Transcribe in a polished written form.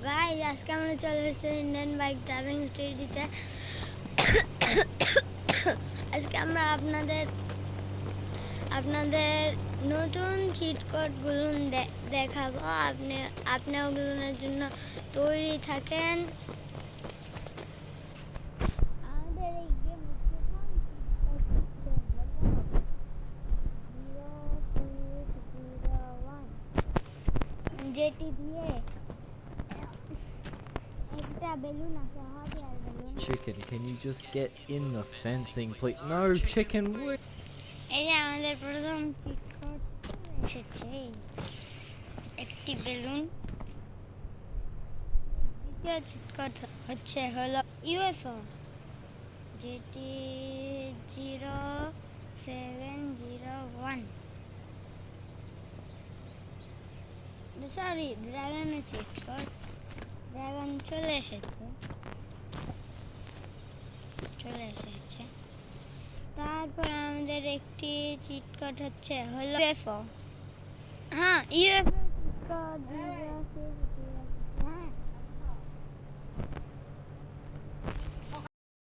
Guys, আজকে আমরা চলে এসেছি ইন্ডিয়ান বাইক ড্রাইভিং স্টাডিতে। আজকে আমরা আপনাদের নতুন চিট কোডগুলো দেখাবো। আপনি ওগুলোর জন্য তৈরি থাকেন। আমাদের এই গেমের প্রথম যেটি দিয়ে একটা বেলুন আছে, hot air balloon. Chicken, can you just get in the fencing, please? No, chicken, wait. এই যে আমাদের প্রথম চিট কোড এসেছে, একটি বেলুন। দ্বিতীয় চিট কোড হলো ইউএফও, যেটি 0701। সরি, ড্রাগনের চিট কোড। ড্রাগন চলে এসেছে। তারপর আমাদের একটি চিট কোড হলো ইউএফও। হ্যাঁ, ইউএফও চিট কোড। হ্যাঁ,